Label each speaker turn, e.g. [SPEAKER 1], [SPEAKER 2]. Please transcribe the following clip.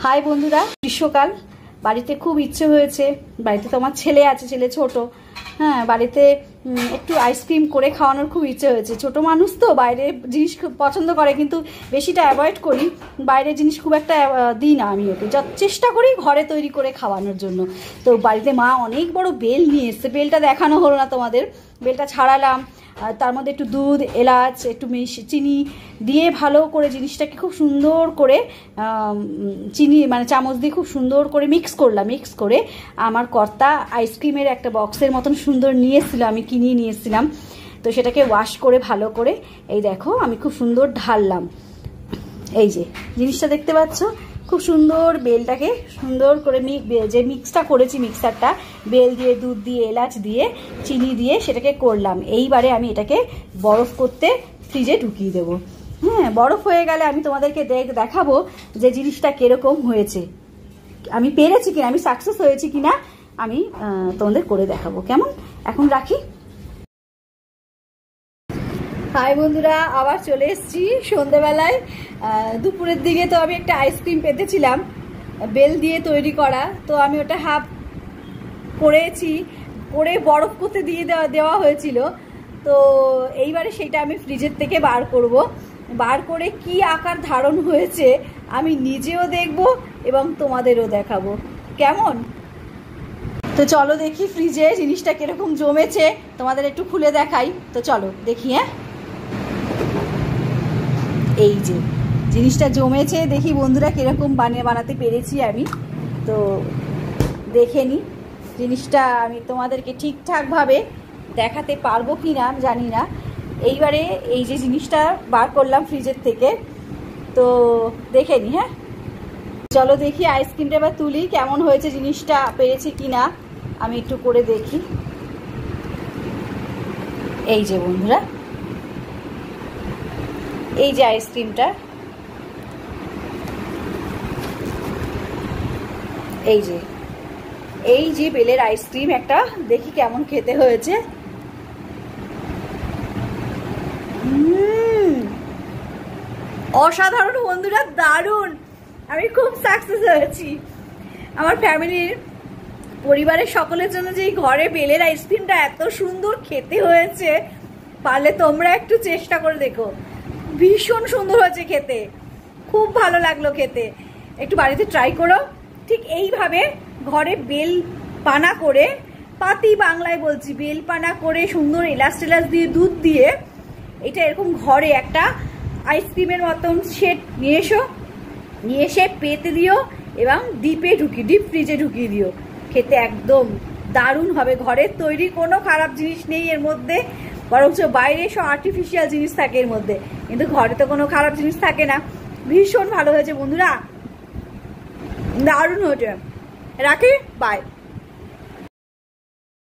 [SPEAKER 1] High বন্ধুরা, গ্রীষ্মকাল, বাড়িতে খুব ইচ্ছে হয়েছে। বাড়িতে তো আমার ছেলে আছে, ছেলে ছোট। হ্যাঁ, বাড়িতে একটু আইসক্রিম করে খাওয়ানোর খুব ইচ্ছে হয়েছে। ছোট মানুষ তো বাইরে জিনিস খুব পছন্দ করে, কিন্তু বেশিটা অ্যাভয়েড করি। বাইরের জিনিস খুব একটা দিই না আমি ওকে, চেষ্টা করি ঘরে তৈরি করে খাওয়ানোর জন্য। তো বাড়িতে মা অনেক বড় বেল নিয়ে এসছে। বেলটা দেখানো হলো না তোমাদের। বেলটা ছাড়ালাম, তার মধ্যে একটু দুধ, এলাচ, একটু চিনি দিয়ে ভালো করে জিনিসটাকে খুব সুন্দর করে চিনি মানে চামচ দিয়ে খুব সুন্দর করে মিক্স করলাম। মিক্স করে আমার কর্তা আইসক্রিমের একটা বক্সের মতন সুন্দর নিয়ে এসেছিল, আমি কিনিয়ে নিয়ে এসেছিলাম। তো সেটাকে ওয়াশ করে ভালো করে এই দেখো আমি খুব সুন্দর ঢাললাম। এই যে জিনিসটা দেখতে পাচ্ছ, খুব সুন্দর বেলটাকে সুন্দর করে যে মিক্সটা করেছি, মিক্সারটা বেল দিয়ে, দুধ দিয়ে, এলাচ দিয়ে, চিনি দিয়ে সেটাকে করলাম। এইবারে আমি এটাকে বরফ করতে ফ্রিজে ঢুকিয়ে দেবো। হ্যাঁ, বরফ হয়ে গেলে আমি তোমাদেরকে দেখাবো যে জিনিসটা কিরকম হয়েছে, আমি পেরেছি কিনা, আমি সাকসেস হয়েছি কিনা আমি তোমাদের করে দেখাবো। কেমন? এখন রাখি। হাই বন্ধুরা, আবার চলে এসেছি সন্ধেবেলায়। দুপুরের দিকে তো আমি একটা আইসক্রিম পেতেছিলাম বেল দিয়ে তৈরি করা, তো আমি ওটা হাফ করেছি, করে বরফ করতে দিয়ে দেওয়া হয়েছিল। তো এইবারে সেটা আমি ফ্রিজের থেকে বার করব। বার করে কি আকার ধারণ হয়েছে আমি নিজেও দেখব এবং তোমাদেরও দেখাবো। কেমন? তো চলো দেখি ফ্রিজে জিনিসটা কিরকম জমেছে, তোমাদের একটু খুলে দেখাই। তো চলো দেখি। হ্যাঁ, এই যে জিনিসটা জমেছে, দেখি বন্ধুরা কিরকম বানাতে পেরেছি আমি। তো দেখে নি জিনিসটা আমি তোমাদেরকে ঠিকঠাকভাবে দেখাতে পারবো কি না জানি না। এইবারে এই যে জিনিসটা বার করলাম ফ্রিজের থেকে, তো দেখে নি। হ্যাঁ, চলো দেখি আইসক্রিমটা এবার তুলি, কেমন হয়েছে জিনিসটা, পেরেছি কি না আমি একটু করে দেখি। এই যে বন্ধুরা, এই যে আইসক্রিমটা, এই যে বেলের আইসক্রিম একটা, দেখি কেমন খেতে হয়েছে। অসাধারণ বন্ধুরা, দারুণ। আমি খুব সাকসেস হয়েছি। আমার ফ্যামিলির পরিবারের সকলের জন্য যে ঘরে বেলের আইসক্রিমটা এত সুন্দর খেতে হয়েছে, পারলে তোমরা একটু চেষ্টা করে দেখো। ভীষণ সুন্দর হয়েছে খেতে, খুব ভালো লাগলো খেতে। একটু বাড়িতে ট্রাই করো। ঠিক এইভাবে ঘরে বেল পানা করে, পাতি বাংলায় বলছি, বেল পানা করে সুন্দর এলাচ টেলাচ দিয়ে, দুধ দিয়ে, এটা এরকম ঘরে একটা আইসক্রিমের মতন সেট নিয়ে এসো, নিয়ে এসে পেতে দিও এবং ডিপ ফ্রিজে ঢুকিয়ে দিও। খেতে একদম দারুণ হবে। ঘরের তৈরি, কোনো খারাপ জিনিস নেই এর মধ্যে, বরঞ্চ বাইরে সব আর্টিফিশিয়াল জিনিস থাকে এর মধ্যে, কিন্তু ঘরে তো কোনো খারাপ জিনিস থাকে না। ভীষণ ভালো হয়েছে বন্ধুরা, দারুণ হয়েছে। রাখি, বাই।